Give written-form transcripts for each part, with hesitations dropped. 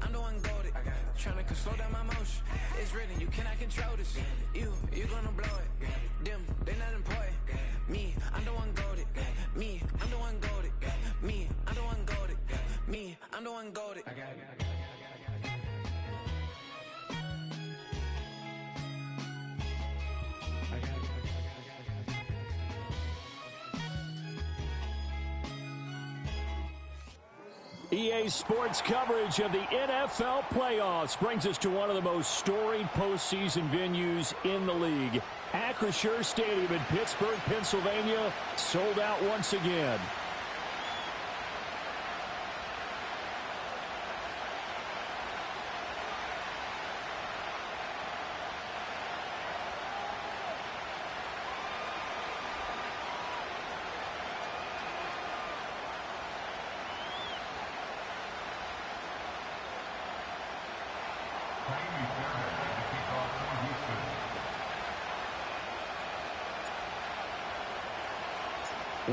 I'm the one goaded. Tryna slow down my motion. It's written, you cannot control this. You gonna blow it. Them, they not important. Me, I'm the one goaded. Me, I'm the one goaded. Me, I'm the one goaded. Me, I'm the one goaded. EA Sports coverage of the NFL playoffs brings us to one of the most storied postseason venues in the league. Acrisure Stadium in Pittsburgh, Pennsylvania, sold out once again.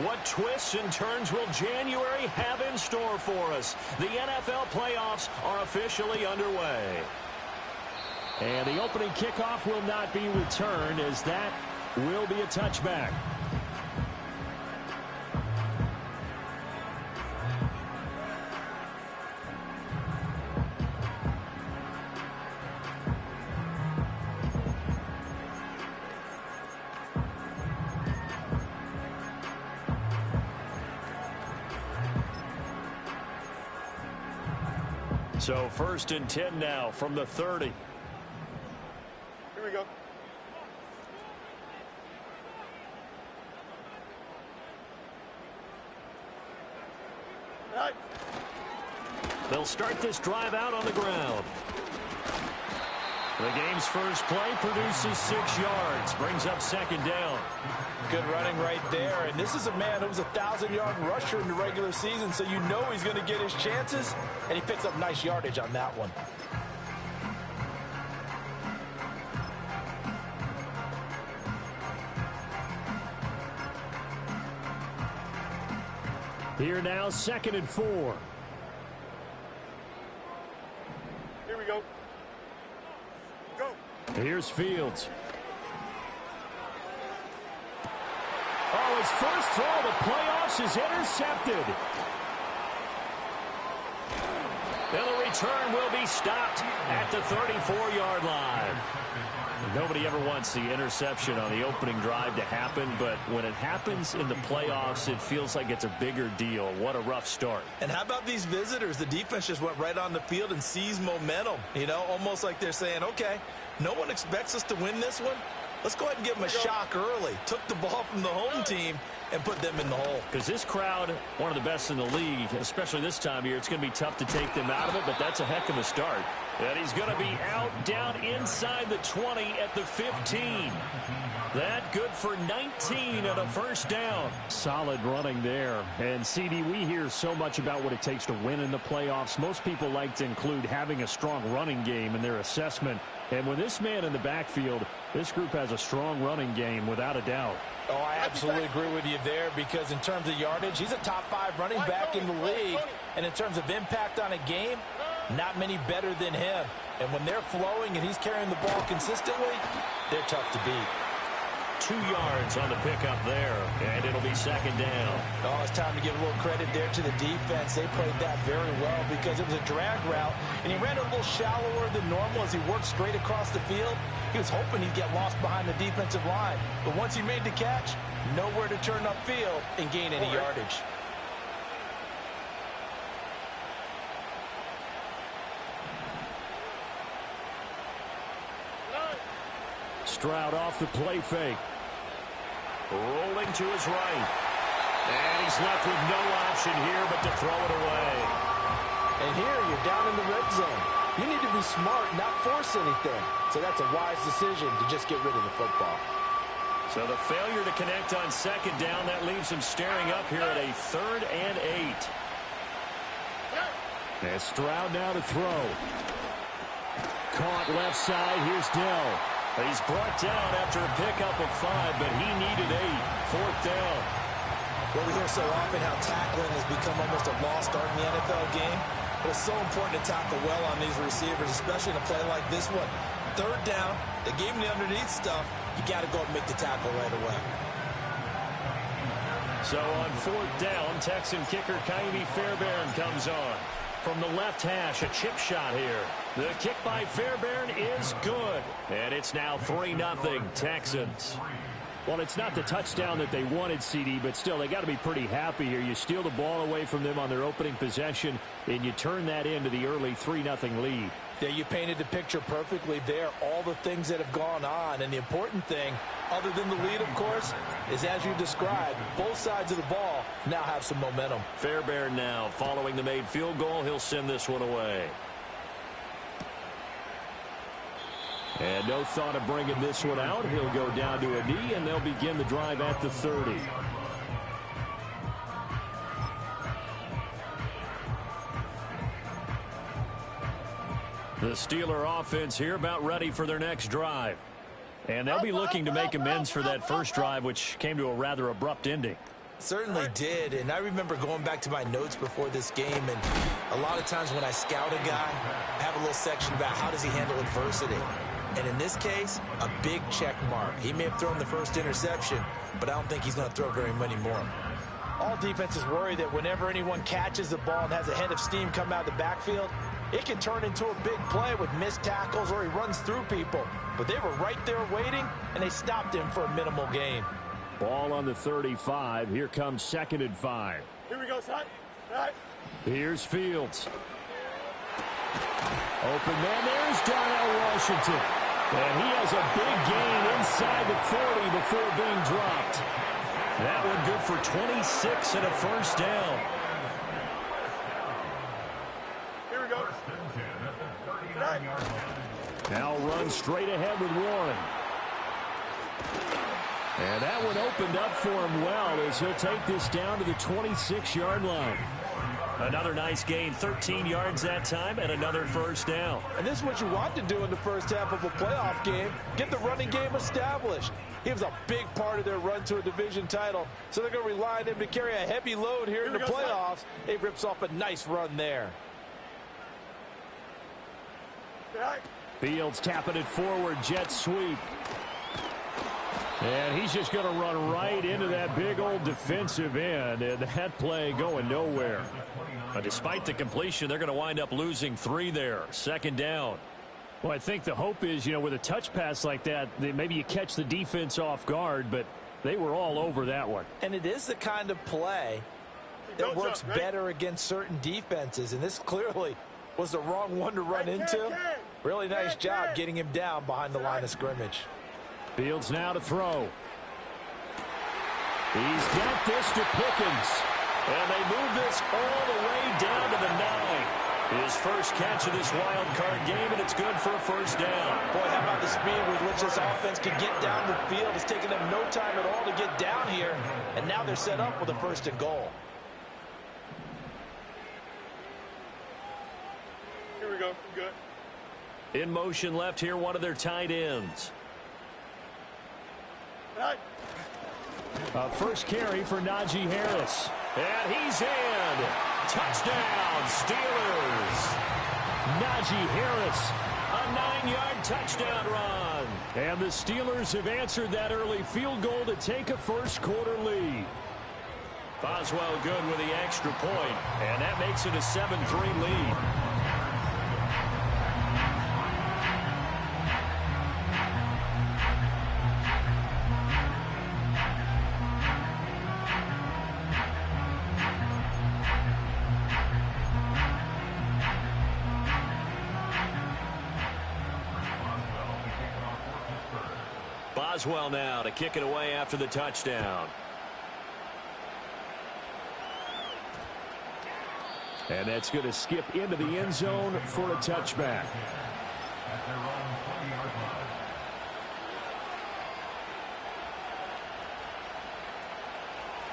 What twists and turns will January have in store for us? The NFL playoffs are officially underway. And the opening kickoff will not be returned, as that will be a touchback. So 1st and 10 now from the 30. Here we go. All right. They'll start this drive out on the ground. The game's first play produces 6 yards, brings up 2nd down. Good running right there, and this is a man who was a 1,000-yard rusher in the regular season, so you know he's going to get his chances, and he picks up nice yardage on that one. Here now, 2nd and 4. Here we go. Go. Here's Fields. Oh, his first throw of the playoffs is intercepted. And the return will be stopped at the 34-yard line. Nobody ever wants the interception on the opening drive to happen, but when it happens in the playoffs, it feels like it's a bigger deal. What a rough start. And how about these visitors? The defense just went right on the field and seized momentum. You know, almost like they're saying, okay, no one expects us to win this one. Let's go ahead and give them a shock early. Took the ball from the home team and put them in the hole. Because this crowd, one of the best in the league, especially this time of year, it's going to be tough to take them out of it, but that's a heck of a start. And he's going to be out down inside the 20 at the 15. That good for 19 and a first down. Solid running there. And, CD, we hear so much about what it takes to win in the playoffs. Most people like to include having a strong running game in their assessment. And with this man in the backfield, this group has a strong running game without a doubt. Oh, I absolutely agree with you there, because in terms of yardage, he's a top 5 running back in the league. And in terms of impact on a game, not many better than him. And when they're flowing and he's carrying the ball consistently, they're tough to beat. 2 yards on the pickup there, and it'll be 2nd down. Oh, it's time to give a little credit there to the defense. They played that very well because it was a drag route, and he ran a little shallower than normal as he worked straight across the field. He was hoping he'd get lost behind the defensive line, but once he made the catch, nowhere to turn upfield and gain any yardage. Stroud off the play fake. Rolling to his right. And he's left with no option here but to throw it away. And here you're down in the red zone. You need to be smart, not force anything. So that's a wise decision to just get rid of the football. So the failure to connect on 2nd down, that leaves him staring up here at a 3rd and 8. And Stroud now to throw. Caught left side. Here's Dell. He's brought down after a pickup of 5, but he needed 8. 4th down. Well, we hear so often how tackling has become almost a lost art in the NFL game. But it's so important to tackle well on these receivers, especially in a play like this one. Third down, they gave him the underneath stuff. You got to go and make the tackle right away. So on fourth down, Texan kicker Kaimi Fairbairn comes on. From the left hash, a chip shot here. The kick by Fairbairn is good. And it's now 3-0 Texans. Well, it's not the touchdown that they wanted, CD, but still, they got to be pretty happy here. You steal the ball away from them on their opening possession, and you turn that into the early 3-0 lead. Yeah, you painted the picture perfectly there, all the things that have gone on. And the important thing, other than the lead, of course, is as you described, both sides of the ball now have some momentum. Fairbairn now, following the made field goal, he'll send this one away. And no thought of bringing this one out. He'll go down to a knee, and they'll begin the drive at the 30. The Steeler offense here about ready for their next drive. And they'll be looking to make amends for that first drive, which came to a rather abrupt ending. Certainly did, and I remember going back to my notes before this game, and a lot of times when I scout a guy, I have a little section about how does he handle adversity. And in this case, a big check mark. He may have thrown the first interception, but I don't think he's going to throw very many more. All defenses worry that whenever anyone catches the ball and has a head of steam come out of the backfield, it can turn into a big play with missed tackles or he runs through people. But they were right there waiting, and they stopped him for a minimal gain. Ball on the 35. Here comes 2nd and 5. Here we go, son. Right. Here's Fields. Open man. There's Darnell Washington. And he has a big gain inside the 40 before being dropped. That one good for 26 and a first down. Here we go. Right. Now run straight ahead with Warren. And that one opened up for him well as he'll take this down to the 26-yard line. Another nice gain, 13 yards that time, and another first down. And this is what you want to do in the first half of a playoff game, get the running game established. He was a big part of their run to a division title, so they're going to rely on him to carry a heavy load here in the playoffs. He rips off a nice run there. Fields tapping it forward, jet sweep. And he's just going to run right into that big old defensive end, and that play going nowhere. But despite the completion, they're going to wind up losing 3 there. 2nd down. Well, I think the hope is, with a touch pass like that, maybe you catch the defense off guard, but they were all over that one. And it is the kind of play that works better against certain defenses, and this clearly was the wrong one to run into. Really nice job getting him down behind the line of scrimmage. Fields now to throw. He's got this to Pickens. And they move this all the way down to the 9. His first catch of this wild card game, and it's good for a first down. Boy, how about the speed with which this offense can get down the field? It's taken them no time at all to get down here, and now they're set up with a 1st and goal. Here we go. Good. In motion left here, one of their tight ends. Right. First carry for Najee Harris. And he's in. Touchdown, Steelers. Najee Harris, a 9-yard touchdown run. And the Steelers have answered that early field goal to take a first-quarter lead. Boswell good with the extra point, and that makes it a 7-3 lead. Boswell now to kick it away after the touchdown. And that's going to skip into the end zone for a touchback.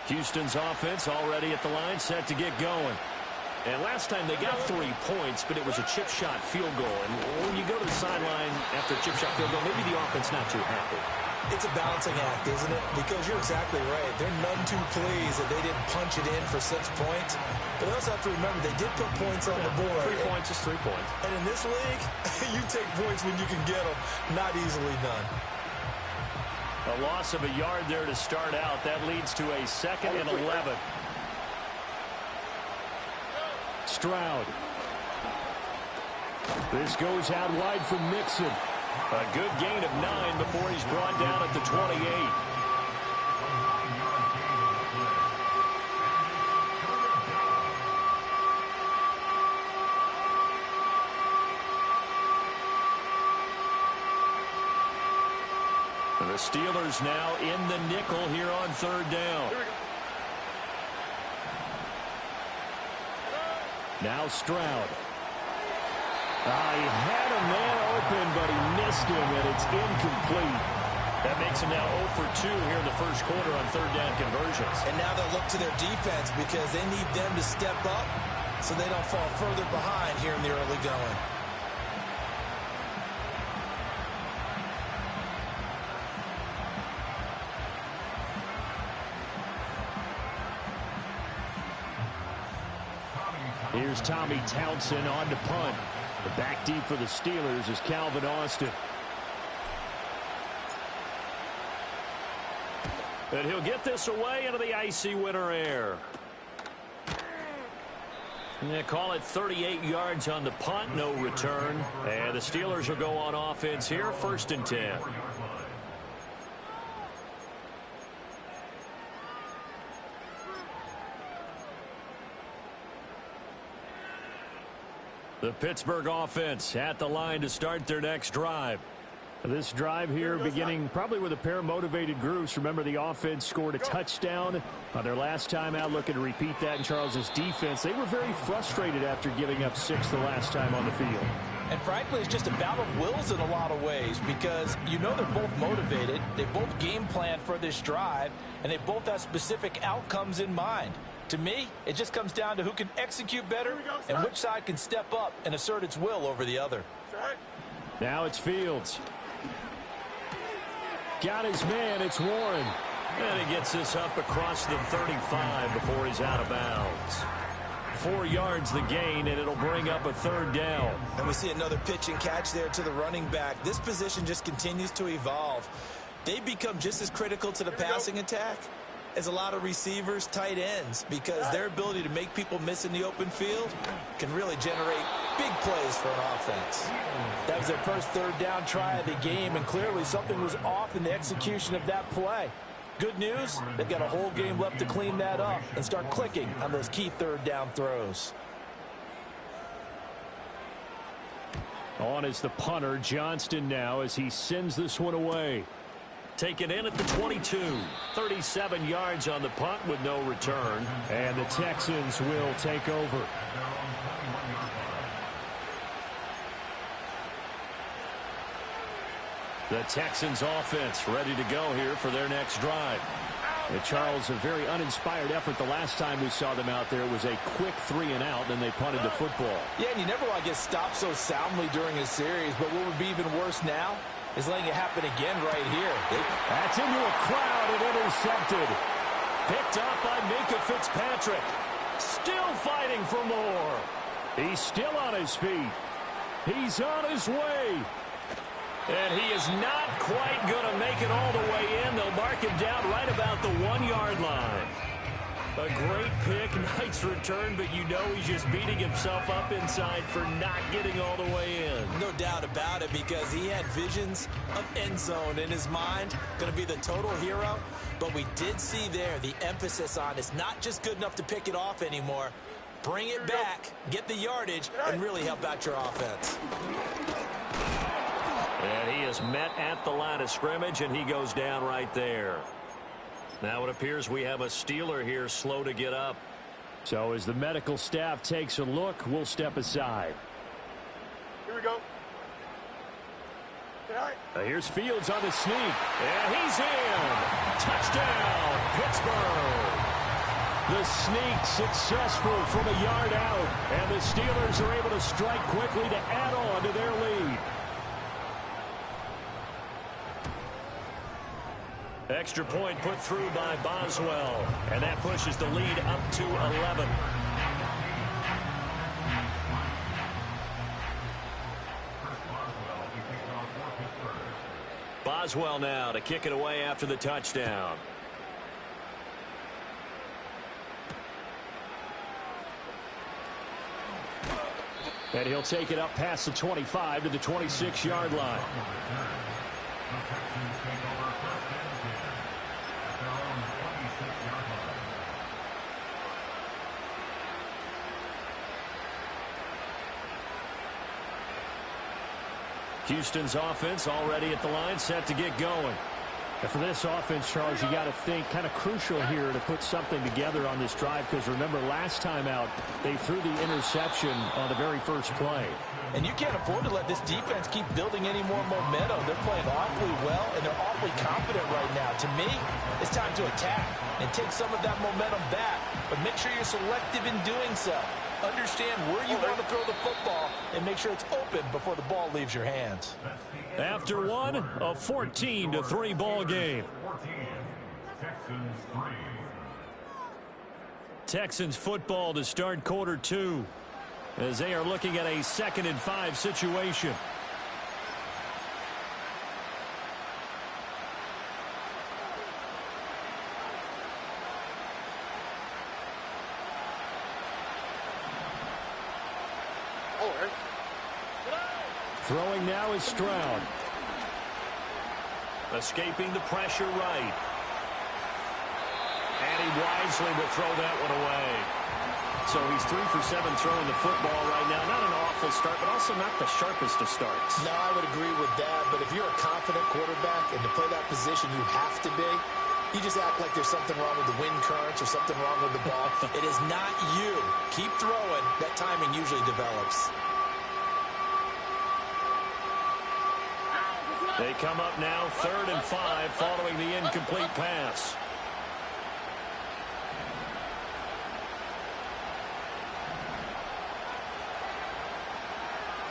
Houston's offense already at the line, set to get going. And last time they got 3 points, but it was a chip shot field goal. And when you go to the sideline after a chip shot field goal, maybe the offense not too happy. It's a balancing act, isn't it? Because you're exactly right. They're none too pleased that they didn't punch it in for 6 points. But they also have to remember they did put points on the board. 3 points is 3 points. And in this league, you take points when you can get them. Not easily done. A loss of a yard there to start out. That leads to a 2nd and 11. Stroud. This goes out wide from Mixon. A good gain of 9 before he's brought down at the 28. The Steelers now in the nickel here on 3rd down. Now Stroud. He had a man open, but he missed him, and it's incomplete. That makes him now 0 for 2 here in the first quarter on 3rd down conversions. And now they'll look to their defense because they need them to step up so they don't fall further behind here in the early going. Here's Tommy Townsend on to punt. The back deep for the Steelers is Calvin Austin. And he'll get this away into the icy winter air. And they call it 38 yards on the punt, no return. And the Steelers will go on offense here, 1st and 10. The Pittsburgh offense at the line to start their next drive. This drive here beginning probably with a pair of motivated groups. Remember, the offense scored a touchdown on their last time out, looking to repeat that in Charles's defense. They were very frustrated after giving up 6 the last time on the field. And frankly, it's just a battle of wills in a lot of ways because you know they're both motivated. They both game plan for this drive, and they both have specific outcomes in mind. To me, it just comes down to who can execute better and which side can step up and assert its will over the other. Now it's Fields. Got his man, it's Warren. And he gets this up across the 35 before he's out of bounds. 4 yards the gain, and it'll bring up a 3rd down. And we see another pitch and catch there to the running back. This position just continues to evolve. They become just as critical to the passing attack as a lot of receivers, tight ends, because their ability to make people miss in the open field can really generate big plays for an offense. That was their first 3rd down try of the game, and clearly something was off in the execution of that play. Good news, they've got a whole game left to clean that up and start clicking on those key 3rd down throws. On is the punter, Johnston, now as he sends this one away. Taken in at the 22. 37 yards on the punt with no return. And the Texans will take over. The Texans offense ready to go here for their next drive. And Charles, a very uninspired effort the last time we saw them out there. It was a quick 3 and out, then they punted the football. Yeah, and you never want to get stopped so soundly during a series, but what would be even worse now is letting it happen again right here. That's into a crowd and intercepted. Picked up by Minka Fitzpatrick. Still fighting for more. He's still on his feet. He's on his way. And he is not quite going to make it all the way in. They'll mark him down right about the 1-yard line. A great pick, nice return, but you know he's just beating himself up inside for not getting all the way in. No doubt about it, because he had visions of end zone in his mind. Going to be the total hero. But we did see there the emphasis on it's not just good enough to pick it off anymore. Bring it back, get the yardage, and really help out your offense. And he is met at the line of scrimmage, and he goes down right there. Now it appears we have a Steeler here slow to get up. So as the medical staff takes a look, we'll step aside. Here we go. Here's Fields on the sneak. And he's in. Touchdown, Pittsburgh. The sneak successful from a yard out. And the Steelers are able to strike quickly to add on to their lead. Extra point put through by Boswell. And that pushes the lead up to 11. Boswell now to kick it away after the touchdown. And he'll take it up past the 25 to the 26-yard line. Houston's offense already at the line, set to get going. And for this offense, Charles, you got to think kind of crucial here to put something together on this drive, because remember last time out they threw the interception on the very first play. And you can't afford to let this defense keep building any more momentum. They're playing awfully well, and they're awfully confident right now. To me, it's time to attack and take some of that momentum back, but make sure you're selective in doing so. Understand where you want to throw the football and make sure it's open before the ball leaves your hands. After one, a 14-3 ball game. Texans football to start quarter two as they are looking at a 2nd and 5 situation. Throwing now is Stroud. Escaping the pressure right. And he wisely will throw that one away. So he's 3 for 7 throwing the football right now. Not an awful start, but also not the sharpest of starts. No, I would agree with that. But if you're a confident quarterback and to play that position you have to be, you just act like there's something wrong with the wind currents or something wrong with the ball. It is not you. Keep throwing. That timing usually develops. They come up now 3rd and 5 following the incomplete pass.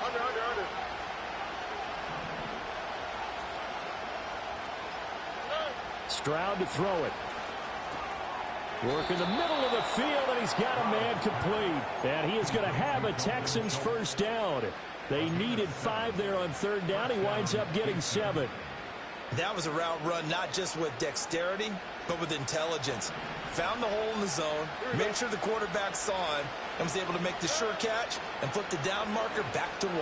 Under. Stroud to throw it. Work in the middle of the field, and he's got a man complete. And he is going to have a Texans first down. They needed 5 there on 3rd down. He winds up getting 7. That was a route run not just with dexterity, but with intelligence. Found the hole in the zone, made sure the quarterback saw him, and was able to make the sure catch and flip the down marker back to 1.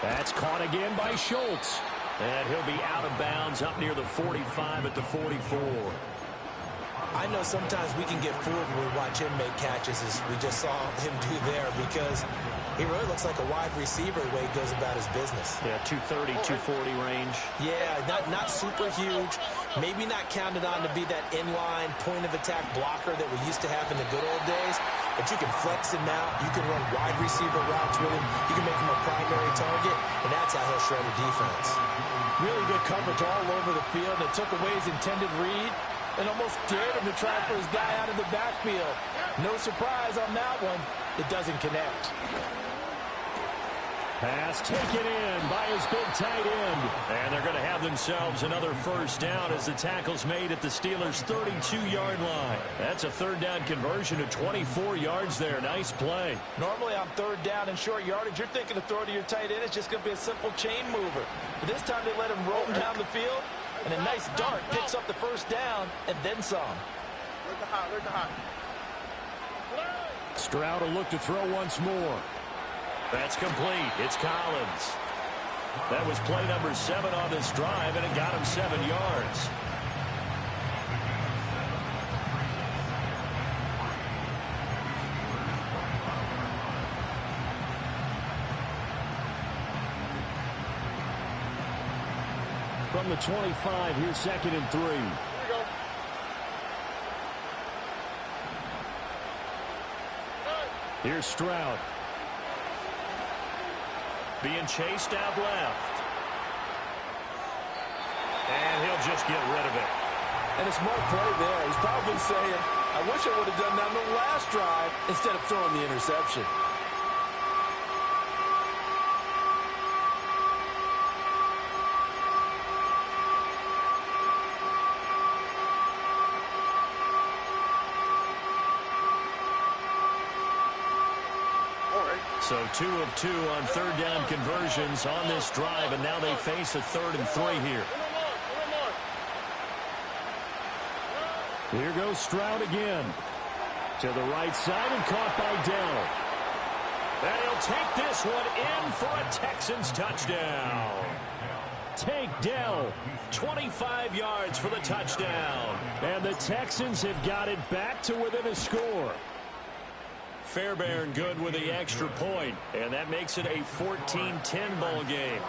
That's caught again by Schultz. And he'll be out of bounds up near the 45 at the 44. I know sometimes we can get fooled when we watch him make catches, as we just saw him do there, because he really looks like a wide receiver the way he goes about his business. Yeah, 230, 240 range. Yeah, not super huge. Maybe not counted on to be that inline point-of-attack blocker that we used to have in the good old days. But you can flex him out. You can run wide receiver routes with him. You can make him a primary target, and that's how he'll shred a defense. Really good coverage all over the field. It took away his intended read and almost dared him to try for his guy out of the backfield. No surprise on that one. It doesn't connect. Pass taken in by his big tight end. And they're going to have themselves another first down as the tackle's made at the Steelers' 32-yard line. That's a 3rd down conversion of 24 yards there. Nice play. Normally on 3rd down and short yardage, you're thinking of throwing to your tight end. It's just going to be a simple chain mover. But this time they let him roll down the field, and a nice dart picks up the first down and then some. Where's the hot? Stroud will look to throw once more. That's complete. It's Collins. That was play number 7 on this drive, and it got him 7 yards. From the 25, here's 2nd and 3. Here we go. Here's Stroud. Being chased out left. And he'll just get rid of it. And a smart play there. He's probably saying, I wish I would have done that on the last drive instead of throwing the interception. So 2 of 2 on third down conversions on this drive, and now they face a 3rd and 3 here. Here goes Stroud again. To the right side and caught by Dell. And he'll take this one in for a Texans touchdown. Tank Dell, 25 yards for the touchdown. And the Texans have got it back to within a score. Fairbairn good with the extra point, and that makes it a 14-10 ball game.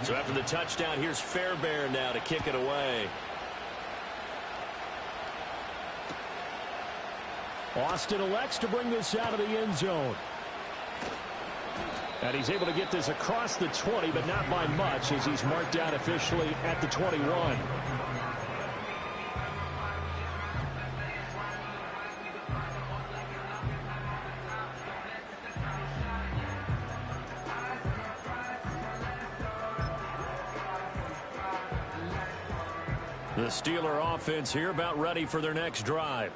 So after the touchdown, here's Fairbairn now to kick it away. Austin elects to bring this out of the end zone. And he's able to get this across the 20, but not by much, as he's marked down officially at the 21. The Steeler offense here about ready for their next drive.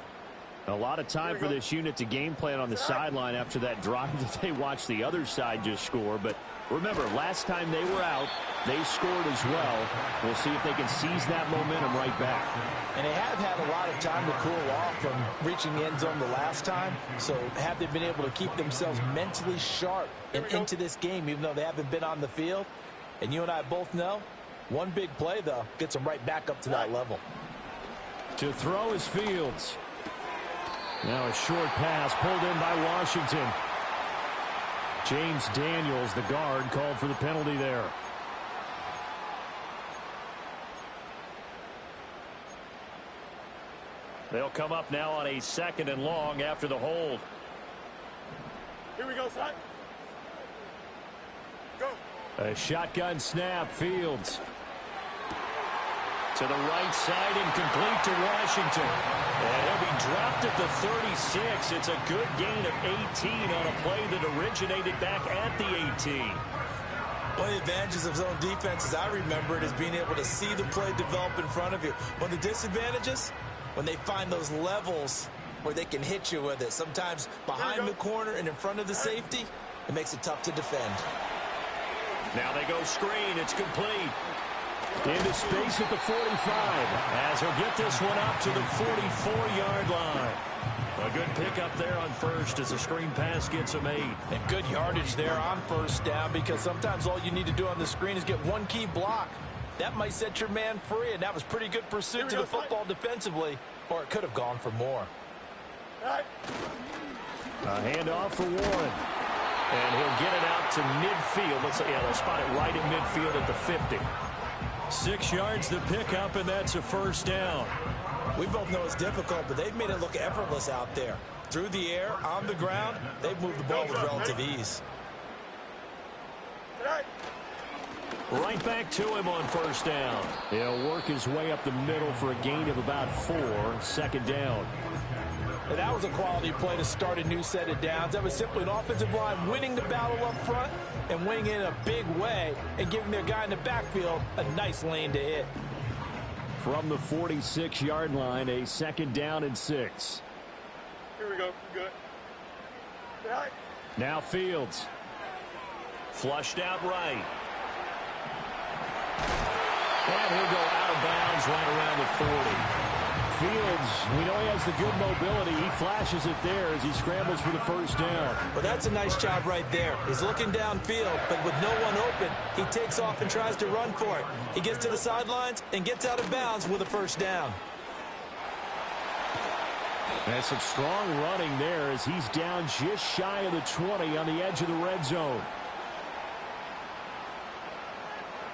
A lot of time for this unit to game plan on the sideline after that drive that they watched the other side just score. But remember, last time they were out, they scored as well. We'll see if they can seize that momentum right back. And they have had a lot of time to cool off from reaching the end zone the last time. So have they been able to keep themselves mentally sharp and into this game, even though they haven't been on the field? And you and I both know, one big play, though, gets them right back up to that level. To throw is Fields. Now a short pass pulled in by Washington. James Daniels, the guard, called for the penalty there. They'll come up now on a 2nd and long after the hold. Here we go, son. Go. A shotgun snap, Fields. To the right side and complete to Washington. And he'll be dropped at the 36. It's a good gain of 18 on a play that originated back at the 18. One of the advantages of zone defense, as I remember it, is being able to see the play develop in front of you. One of the disadvantages, when they find those levels where they can hit you with it, sometimes behind the corner and in front of the safety, it makes it tough to defend. Now they go screen. It's complete. Into space at the 45. As he'll get this one up to the 44-yard line. A good pickup there on first as the screen pass gets him 8. And good yardage there on first down, because sometimes all you need to do on the screen is get one key block. That might set your man free, and that was pretty good pursuit to the football defensively, or it could have gone for more. A handoff for Warren. And he'll get it out to midfield. They'll spot it right at midfield at the 50. 6 yards to pick up, and that's a first down. We both know it's difficult, but they've made it look effortless out there. Through the air, on the ground, they've moved the ball with relative ease. Right back to him on first down. He'll work his way up the middle for a gain of about 4, 2nd down. And that was a quality play to start a new set of downs. That was simply an offensive line winning the battle up front and winning it in a big way and giving their guy in the backfield a nice lane to hit. From the 46-yard line, a 2nd down and 6. Here we go. Good. Right. Now Fields. Flushed out right. And he'll go out of bounds right around the 40. Fields, we know he has the good mobility. He flashes it there as he scrambles for the first down. Well, that's a nice job right there. He's looking downfield, but with no one open, he takes off and tries to run for it. He gets to the sidelines and gets out of bounds with a first down. And some strong running there as he's down just shy of the 20 on the edge of the red zone.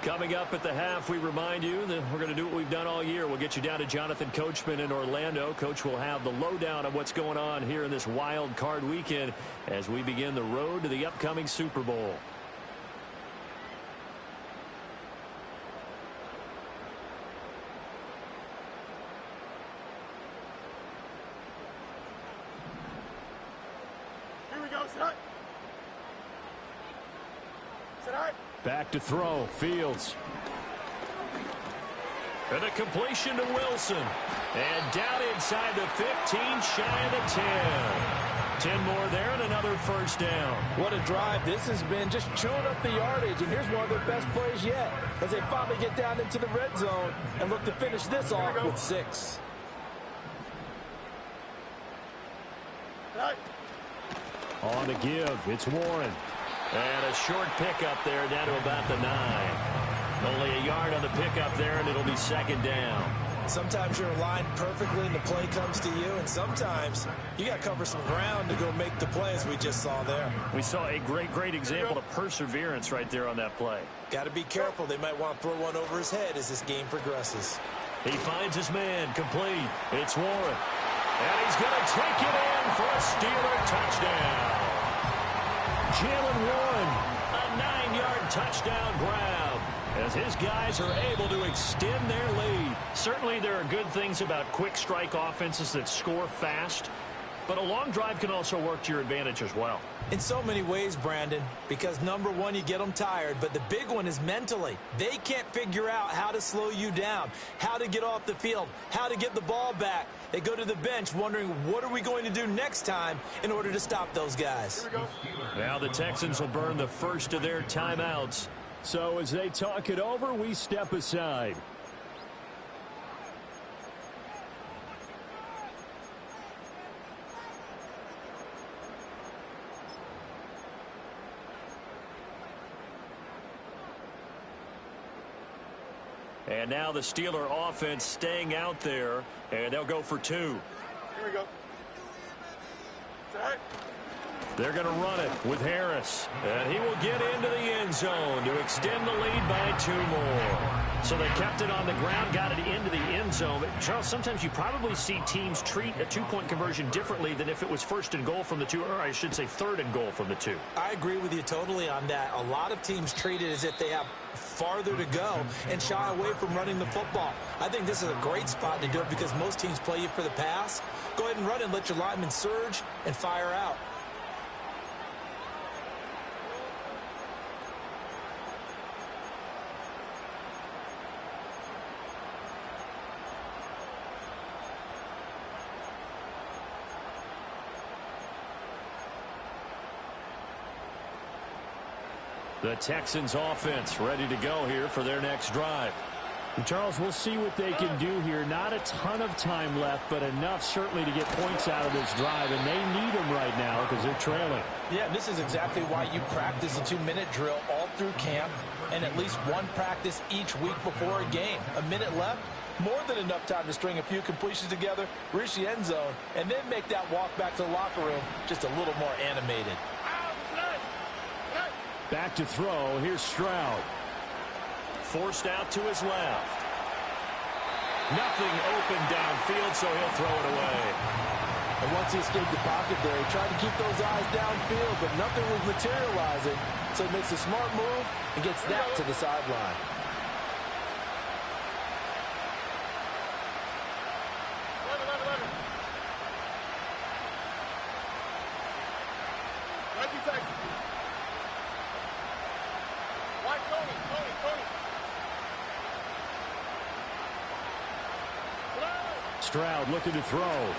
Coming up at the half, we remind you that we're going to do what we've done all year. We'll get you down to Jonathan Coachman in Orlando. Coach will have the lowdown of what's going on here in this wild card weekend as we begin the road to the upcoming Super Bowl. Here we go, son. Sit right. Back to throw. Fields. And a completion to Wilson. And down inside the 15, shy of the 10. 10 more there and another first down. What a drive. This has been just chewing up the yardage, and here's one of their best plays yet as they finally get down into the red zone and look to finish this off with 6. On the give, it's Warren. And a short pickup there down to about the 9. Only a yard on the pickup there, and it'll be second down. Sometimes you're aligned perfectly and the play comes to you, and sometimes you got to cover some ground to go make the play, as we just saw there. We saw a great example of perseverance right there on that play. Got to be careful. They might want to throw one over his head as this game progresses. He finds his man, complete. It's Warren. And he's going to take it in for a Steeler touchdown. Jalen Warren, a 9-yard touchdown grab, as his guys are able to extend their lead. Certainly there are good things about quick strike offenses that score fast, but a long drive can also work to your advantage as well. In so many ways, Brandon, because number one, you get them tired, but the big one is mentally. They can't figure out how to slow you down, how to get off the field, how to get the ball back. They go to the bench wondering, what are we going to do next time in order to stop those guys? Now the Texans will burn the first of their timeouts. So as they talk it over, we step aside. And now the Steeler offense staying out there, and they'll go for 2. Here we go. Set. They're going to run it with Harris, and he will get into the end zone to extend the lead by 2 more. So they kept it on the ground, got it into the end zone. But Charles, sometimes you probably see teams treat a 2-point conversion differently than if it was first and goal from the 2, or I should say third and goal from the 2. I agree with you totally on that. A lot of teams treat it as if they have farther to go and shy away from running the football. I think this is a great spot to do it because most teams play you for the pass. Go ahead and run and let your linemen surge and fire out. The Texans offense ready to go here for their next drive. And Charles, we'll see what they can do here. Not a ton of time left, but enough certainly to get points out of this drive, and they need them right now because they're trailing. Yeah, this is exactly why you practice a 2-minute drill all through camp and at least one practice each week before a game. A minute left, more than enough time to string a few completions together, reach the end zone, and then make that walk back to the locker room just a little more animated. Back to throw. Here's Stroud. Forced out to his left. Nothing open downfield, so he'll throw it away. And once he escaped the pocket there, he tried to keep those eyes downfield, but nothing was materializing. So he makes a smart move and gets that to the sideline. Stroud looking to throw.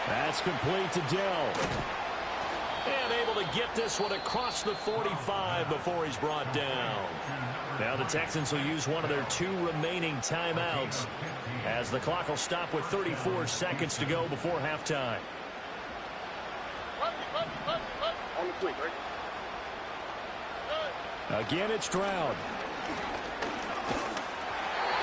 That's complete to Dell. And able to get this one across the 45 before he's brought down. Now the Texans will use one of their 2 remaining timeouts as the clock will stop with 34 seconds to go before halftime. On the quick, right? Again, it's Stroud.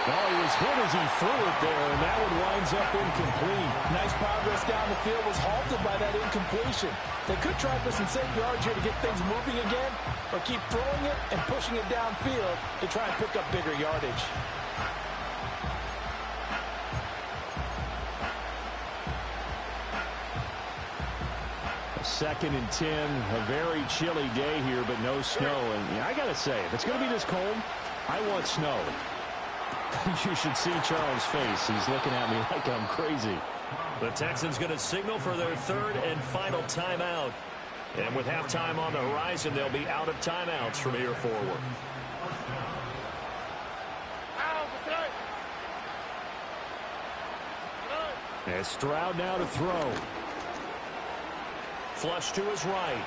Oh, he was hit as he threw it there, and that one winds up incomplete. Nice progress down the field was halted by that incompletion. They could try for some safe yards here to get things moving again, or keep throwing it and pushing it downfield to try and pick up bigger yardage. Second and 10, a very chilly day here, but no snow. And I got to say, if it's going to be this cold, I want snow. You should see Charles' face. He's looking at me like I'm crazy. The Texans going to signal for their 3rd and final timeout. And with halftime on the horizon, they'll be out of timeouts from here forward. And Stroud now to throw. Flush to his right.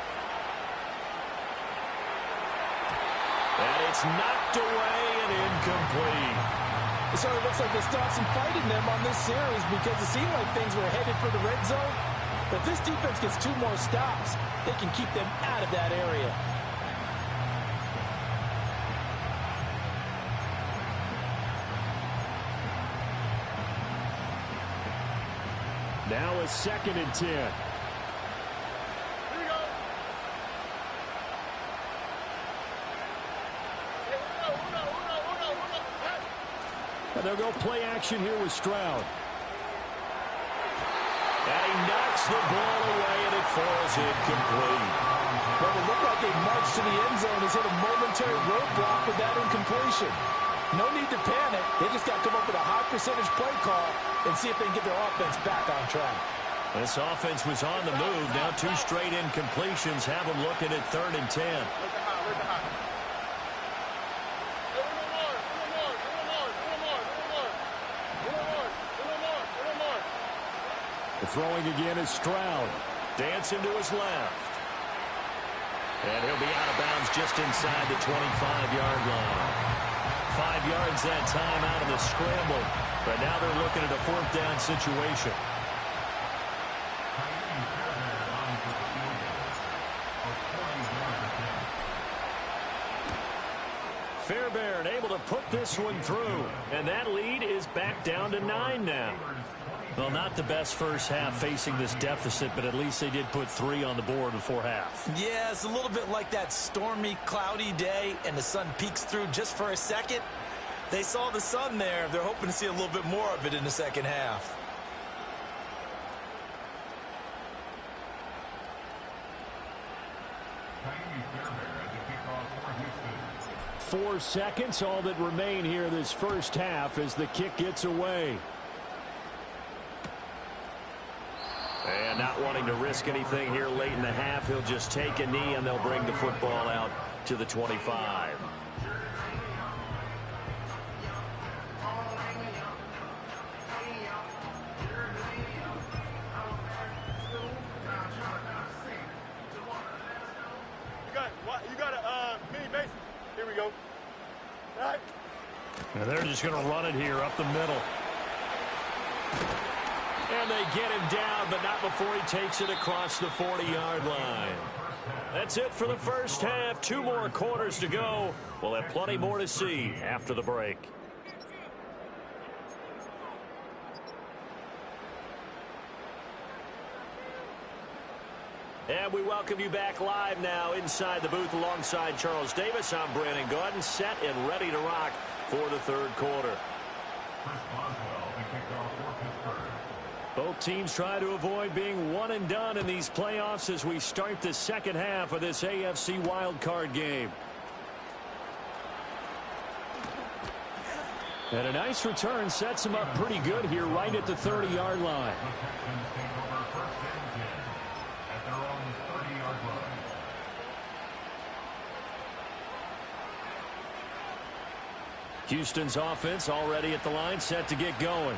And it's knocked away and incomplete. So it looks like they stopped some fight in them on this series because it seemed like things were headed for the red zone. But this defense gets 2 more stops. They can keep them out of that area. Now a 2nd and 10. Here we go. And they'll go play action here with Stroud. And he knocks the ball away, and it falls incomplete. Well, it looked like a march to the end zone has hit a momentary roadblock with that incompletion. No need to panic. They just got to come up with a high percentage play call and see if they can get their offense back on track. This offense was on the move. Now 2 straight incompletions have them looking at 3rd and 10. The throwing again is Stroud. Dancing to his left. And he'll be out of bounds just inside the 25-yard line. 5 yards that time out of the scramble. But now they're looking at a 4th down situation. Fairbairn able to put this one through. And that lead is back down to 9 now. Well, not the best first half facing this deficit, but at least they did put 3 on the board before half. Yeah, it's a little bit like that stormy, cloudy day, and the sun peeks through just for a second. They saw the sun there. They're hoping to see a little bit more of it in the second half. Four seconds, all that remain here this first half as the kick gets away. And not wanting to risk anything here late in the half, he'll just take a knee and they'll bring the football out to the 25. You got a mini base. Here we go. All right. And they're just going to run it here up the middle. And they get him down, but not before he takes it across the 40-yard line. That's it for the first half. 2 more quarters to go. We'll have plenty more to see after the break. And we welcome you back live now inside the booth alongside Charles Davis. I'm Brandon Gaudin, set and ready to rock for the 3rd quarter. Both teams try to avoid being one and done in these playoffs as we start the second half of this AFC wildcard game. And a nice return sets him up pretty good here right at the 30-yard line. Houston's offense already at the line, set to get going.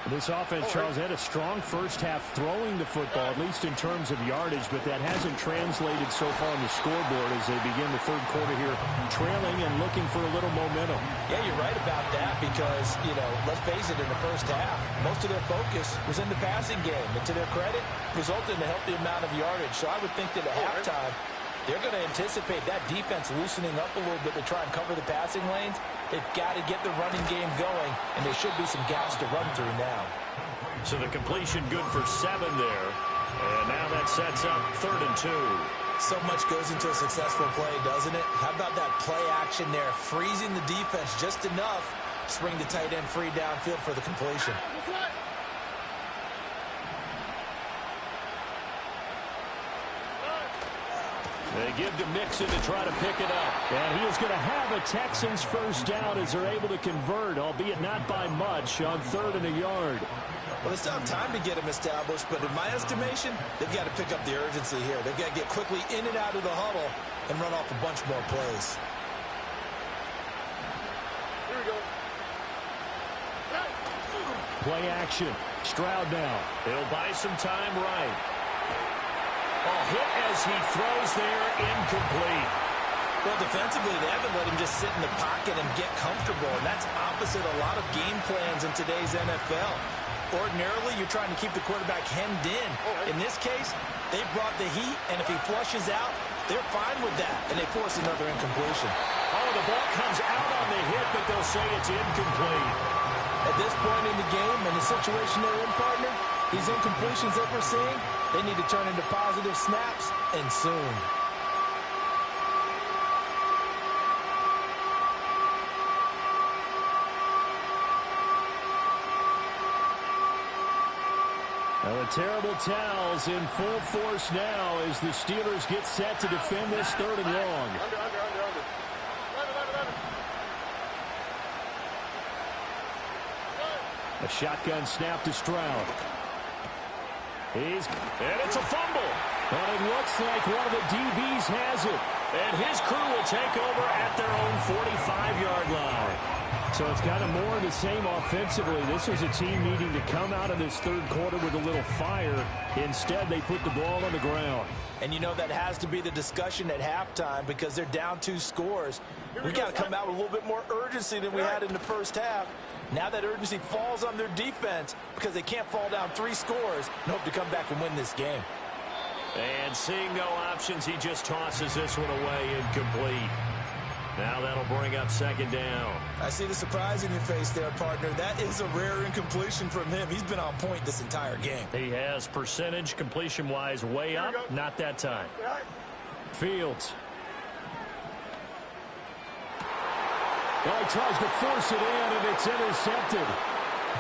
This offense, Charles, had a strong first half throwing the football, at least in terms of yardage, but that hasn't translated so far on the scoreboard as they begin the 3rd quarter here, trailing and looking for a little momentum. Yeah, you're right about that because, let's face it, in the first half, most of their focus was in the passing game. And to their credit, resulted in a healthy amount of yardage. So I would think that at halftime, they're going to anticipate that defense loosening up a little bit to try and cover the passing lanes. They've got to get the running game going, and there should be some gaps to run through now. So the completion good for 7 there. And now that sets up 3rd and 2. So much goes into a successful play, doesn't it? How about that play action there, freezing the defense just enough to bring the tight end free downfield for the completion. They give to Mixon to try to pick it up. And he is going to have a Texans first down as they're able to convert, albeit not by much, on 3rd and a yard. Well, they still have time to get him established, but in my estimation, they've got to pick up the urgency here. They've got to get quickly in and out of the huddle and run off a bunch more plays. Here we go. Play action. Stroud now. He'll buy some time right. Hit as he throws there, incomplete. Well, defensively, they haven't let him just sit in the pocket and get comfortable, and that's opposite a lot of game plans in today's NFL. Ordinarily, you're trying to keep the quarterback hemmed in. In this case, they brought the heat, and if he flushes out, they're fine with that, and they force another incompletion. The ball comes out on the hit, but they'll say it's incomplete. At this point in the game, and the situation they're in, partner, these incompletions that we're seeing, they need to turn into positive snaps, and soon. Well, the terrible towels in full force now as the Steelers get set to defend this 3rd and long. Under. A shotgun snap to Stroud. And it's a fumble. And it looks like one of the DBs has it. And his crew will take over at their own 45-yard line. So it's kind of more of the same offensively. This was a team needing to come out of this 3rd quarter with a little fire. Instead, they put the ball on the ground. And you know that has to be the discussion at halftime because they're down 2 scores. We got to come out with a little bit more urgency than we had in the first half. Now that urgency falls on their defense because they can't fall down 3 scores and hope to come back and win this game. And seeing no options, he just tosses this one away, incomplete. Now that'll bring up 2nd down. I see the surprise in your face there, partner. That is a rare incompletion from him. He's been on point this entire game. He has percentage completion-wise way up, not that time. Fields. Well, he tries to force it in, and it's intercepted.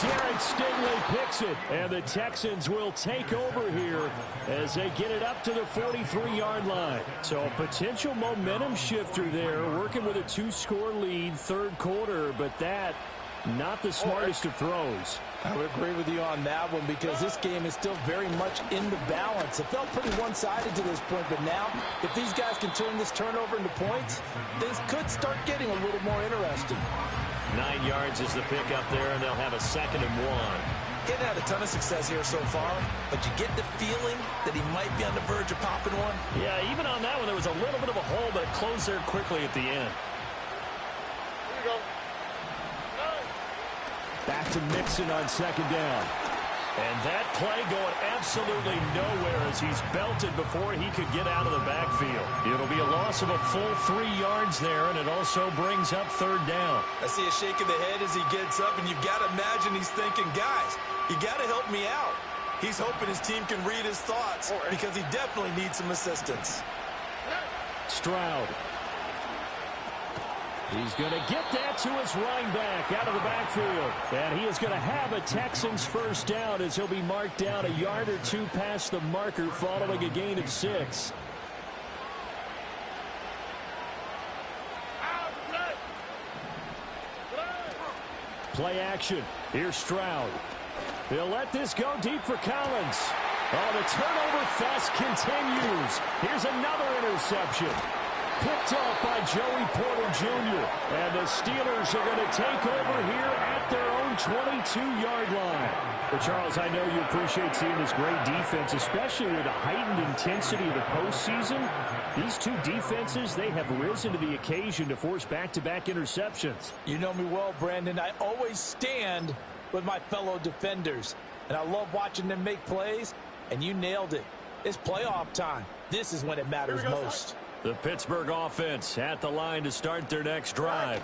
Derek Stingley picks it, and the Texans will take over here as they get it up to the 43-yard line. So a potential momentum shifter there, working with a 2-score lead, 3rd quarter, but that not the smartest of throws. I would agree with you on that one because this game is still very much in the balance. It felt pretty one-sided to this point, but now if these guys can turn this turnover into points, things could start getting a little more interesting. 9 yards is the pick up there, and they'll have a 2nd and 1. He's had a ton of success here so far, but you get the feeling that he might be on the verge of popping one. Yeah, even on that one, there was a little bit of a hole, but it closed there quickly at the end. Here we go. Back to Mixon on 2nd down. And that play going absolutely nowhere as he's belted before he could get out of the backfield. It'll be a loss of a full 3 yards there, and it also brings up 3rd down. I see a shake of the head as he gets up, and you've got to imagine he's thinking, guys, you got to help me out. He's hoping his team can read his thoughts because he definitely needs some assistance. Stroud. He's going to get that to his running back out of the backfield. And he is going to have a Texans 1st down as he'll be marked down a yard or 2 past the marker following a gain of 6. Play action. Here's Stroud. He'll let this go deep for Collins. The turnover fest continues. Here's another interception. Picked off by Joey Porter Jr. And the Steelers are going to take over here at their own 22-yard line. But Charles, I know you appreciate seeing this great defense, especially with the heightened intensity of the postseason. These 2 defenses, they have risen to the occasion to force back-to-back interceptions. You know me well, Brandon. I always stand with my fellow defenders. And I love watching them make plays, and you nailed it. It's playoff time. This is when it matters most. The Pittsburgh offense at the line to start their next drive.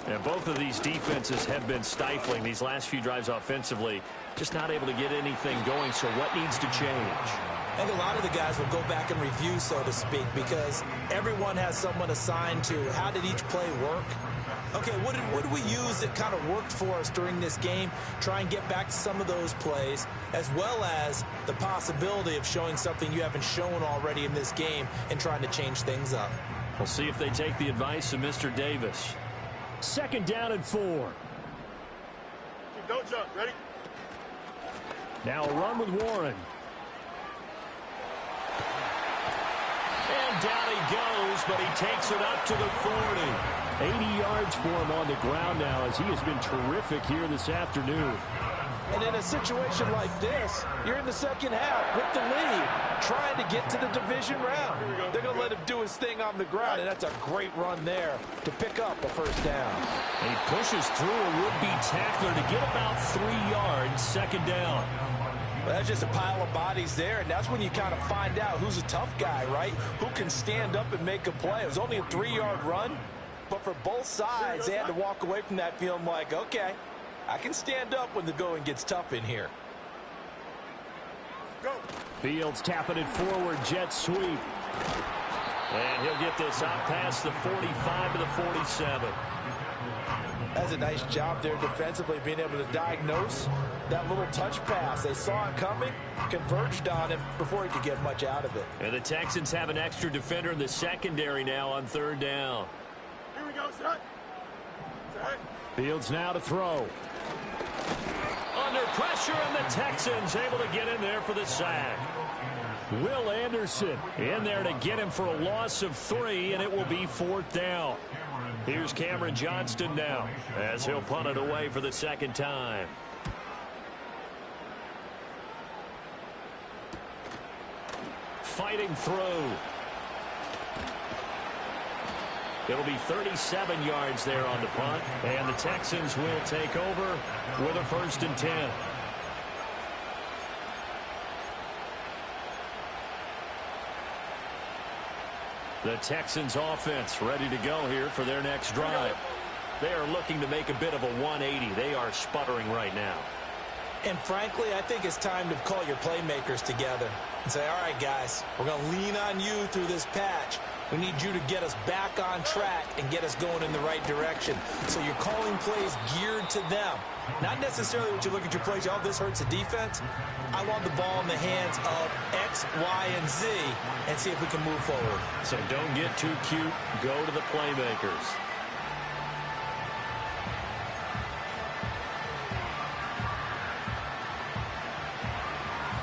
And both of these defenses have been stifling these last few drives offensively. Just not able to get anything going, so what needs to change? I think a lot of the guys will go back and review, so to speak, because everyone has someone assigned to how did each play work. Okay, what did we use that kind of worked for us during this game? Try and get back to some of those plays, as well as the possibility of showing something you haven't shown already in this game and trying to change things up. We'll see if they take the advice of Mr. Davis. 2nd down and 4. Don't jump. Ready? Now a run with Warren. And down he goes, but he takes it up to the 40. 80 yards for him on the ground now as he has been terrific here this afternoon. And in a situation like this, you're in the second half with the lead, trying to get to the division round. They're going to let him do his thing on the ground, and that's a great run there to pick up a first down. And he pushes through a would-be tackler to get about 3 yards, second down. Well, that's just a pile of bodies there, and that's when you kind of find out who's a tough guy, right? Who can stand up and make a play. It was only a 3-yard run, but for both sides, they had to walk away from that feeling like, okay, I can stand up when the going gets tough in here. Go. Fields tapping it forward, jet sweep. And he'll get this out past the 45 to the 47. That's a nice job there defensively, being able to diagnose that little touch pass. They saw it coming, converged on him before he could get much out of it. And the Texans have an extra defender in the secondary now on third down. Here we go, set. Set. Fields now to throw. Under pressure, and the Texans able to get in there for the sack. Will Anderson in there to get him for a loss of 3, and it will be 4th down. Here's Cameron Johnston now as he'll punt it away for the second time. Fighting through. It'll be 37 yards there on the punt, and the Texans will take over with a 1st and 10. The Texans offense ready to go here for their next drive. They are looking to make a bit of a 180. They are sputtering right now. And frankly, I think it's time to call your playmakers together and say, all right, guys, we're going to lean on you through this patch. We need you to get us back on track and get us going in the right direction. So you're calling plays geared to them. Not necessarily what you look at your plays, oh, this hurts the defense. I want the ball in the hands of X, Y, and Z and see if we can move forward. So don't get too cute. Go to the playmakers.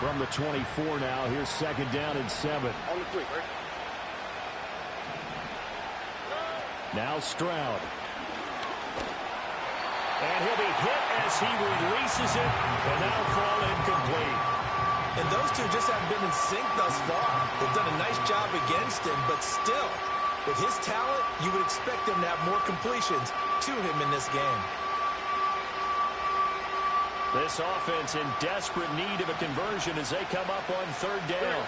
From the 24 now, here's 2nd down and 7. On the 3, right? Now Stroud. And he'll be hit as he releases it, and that'll fall incomplete. And those two just haven't been in sync thus far. They've done a nice job against him, but still, with his talent, you would expect him to have more completions to him in this game. This offense in desperate need of a conversion as they come up on 3rd down.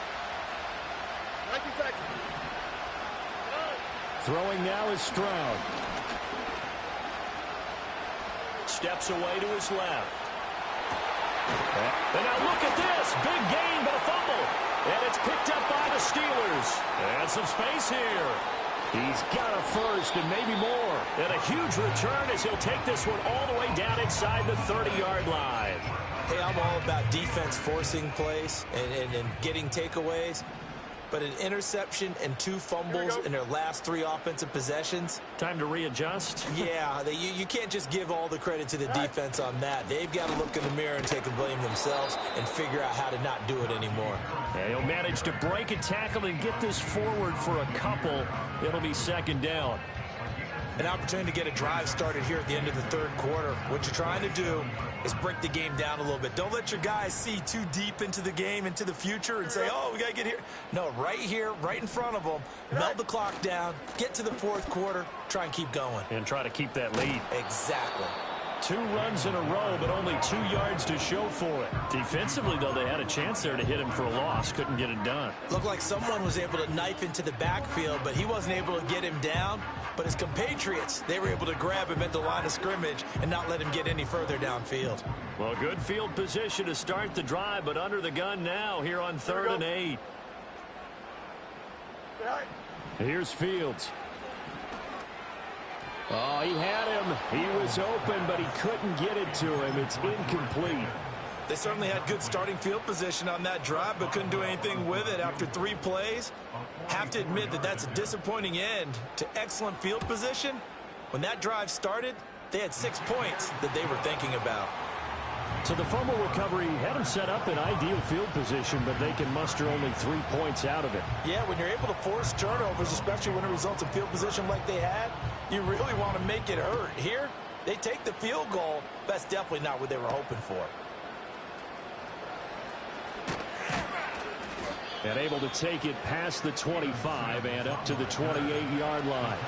Throwing now is Stroud. Steps away to his left. And now look at this. Big gain, but a fumble. And it's picked up by the Steelers. And some space here. He's got a 1st and maybe more. And a huge return as he'll take this one all the way down inside the 30-yard line. Hey, I'm all about defense forcing plays and getting takeaways. But an interception and 2 fumbles in their last 3 offensive possessions. Time to readjust. Yeah, you can't just give all the credit to the defense on that. They've got to look in the mirror and take the blame themselves and figure out how to not do it anymore. And he'll manage to break a tackle and get this forward for a couple. It'll be 2nd down. An opportunity to get a drive started here at the end of the 3rd quarter. What you're trying to do is break the game down a little bit. Don't let your guys see too deep into the game, into the future, and say, oh, we got to get here. No, right here, right in front of them, melt the clock down, get to the 4th quarter, try and keep going. And try to keep that lead. Exactly. 2 runs in a row, but only 2 yards to show for it. Defensively, though, they had a chance there to hit him for a loss. Couldn't get it done. Looked like someone was able to knife into the backfield, but he wasn't able to get him down. But his compatriots, they were able to grab him at the line of scrimmage and not let him get any further downfield. Well, good field position to start the drive, but under the gun now here on 3rd and 8. Here's Fields. Oh, he had him. He was open, but he couldn't get it to him. It's incomplete. They certainly had good starting field position on that drive, but couldn't do anything with it after 3 plays. Have to admit that that's a disappointing end to excellent field position. When that drive started, they had 6 points that they were thinking about. So the fumble recovery had them set up in ideal field position, but they can muster only 3 points out of it. Yeah, when you're able to force turnovers, especially when it results in field position like they had, you really want to make it hurt. Here, they take the field goal. That's definitely not what they were hoping for. And able to take it past the 25 and up to the 28-yard line.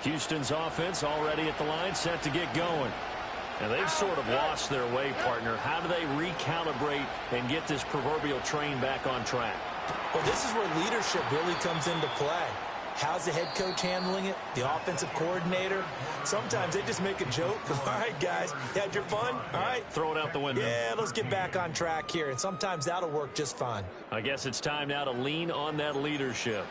Houston's offense already at the line, set to get going. And they've sort of lost their way, partner. How do they recalibrate and get this proverbial train back on track? Well, this is where leadership really comes into play. How's the head coach handling it? The offensive coordinator? Sometimes they just make a joke. All right, guys, you had your fun? All right. Throw it out the window. Yeah, let's get back on track here. And sometimes that'll work just fine. I guess it's time now to lean on that leadership.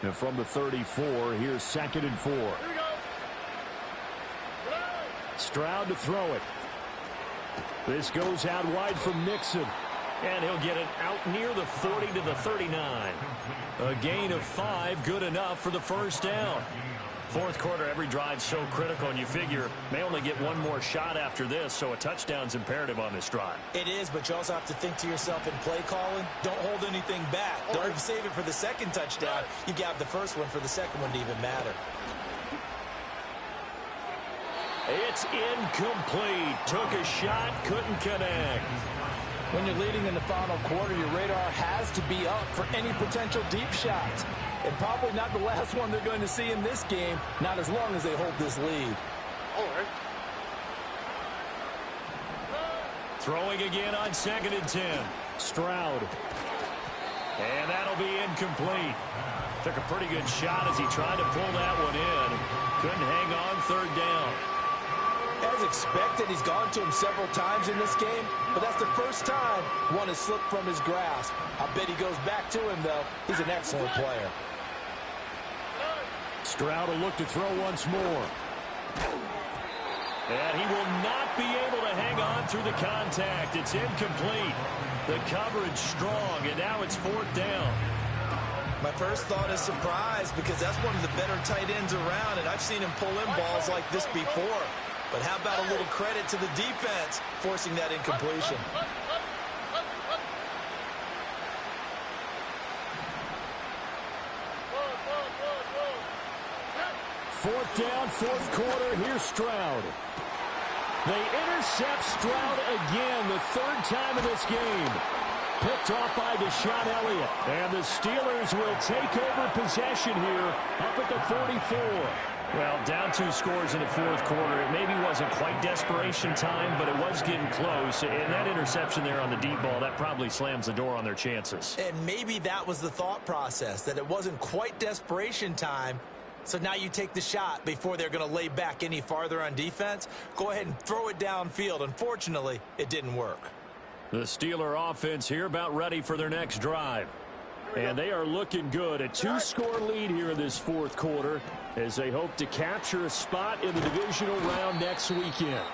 And from the 34, here's 2nd and 4. Stroud to throw it. This goes out wide from Nixon. And he'll get it out near the 40 to the 39. A gain of 5, good enough for the first down. Fourth quarter, every drive so critical, and you figure may only get one more shot after this, so a touchdown's imperative on this drive. It is, but you also have to think to yourself in play calling, don't hold anything back. Don't save it for the second touchdown. You got the first one for the second one to even matter. It's incomplete. Took a shot, couldn't connect. When you're leading in the final quarter, your radar has to be up for any potential deep shots. And probably not the last one they're going to see in this game, not as long as they hold this lead. Throwing again on 2nd and 10. Stroud. And that'll be incomplete. Took a pretty good shot as he tried to pull that one in. Couldn't hang on 3rd down. As expected, he's gone to him several times in this game, but that's the first time one has slipped from his grasp. I bet he goes back to him, though. He's an excellent player. Stroud will look to throw once more. And he will not be able to hang on through the contact. It's incomplete. The coverage strong, and now it's 4th down. My first thought is surprise because that's one of the better tight ends around, and I've seen him pull in balls like this before. But how about a little credit to the defense forcing that incompletion? Fourth down, fourth quarter. Here's Stroud. They intercept Stroud again, the 3rd time in this game. Picked off by Deshaun Elliott. And the Steelers will take over possession here up at the 44. Well, down 2 scores in the 4th quarter. It maybe wasn't quite desperation time, but it was getting close. And that interception there on the deep ball, that probably slams the door on their chances. And maybe that was the thought process, that it wasn't quite desperation time. So now you take the shot before they're going to lay back any farther on defense. Go ahead and throw it downfield. Unfortunately, it didn't work. The Steeler offense here about ready for their next drive. And they are looking good. A 2-score lead here in this 4th quarter as they hope to capture a spot in the divisional round next weekend.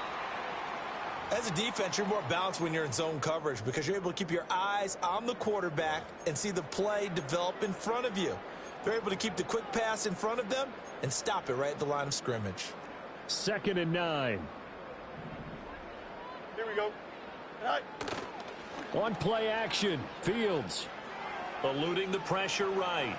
As a defense, you're more balanced when you're in zone coverage because you're able to keep your eyes on the quarterback and see the play develop in front of you. They're able to keep the quick pass in front of them and stop it right at the line of scrimmage. 2nd and 9. Here we go. All right. One play action. Fields eluding the pressure right.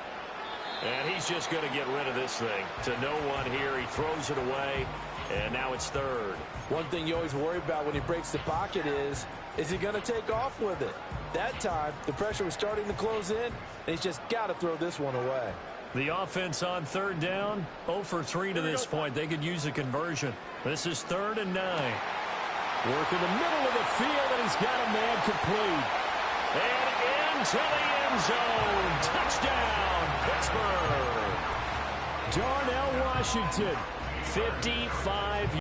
And he's just going to get rid of this thing. To no one here. He throws it away. And now it's 3rd. One thing you always worry about when he breaks the pocket is he going to take off with it? That time, the pressure was starting to close in, and he's just got to throw this one away. The offense on 3rd down, 0 for 3 to this point. They could use a conversion. This is 3rd and 9. Work in the middle of the field, and he's got a man complete. And into the end zone. Touchdown, Pittsburgh. Darnell Washington, 55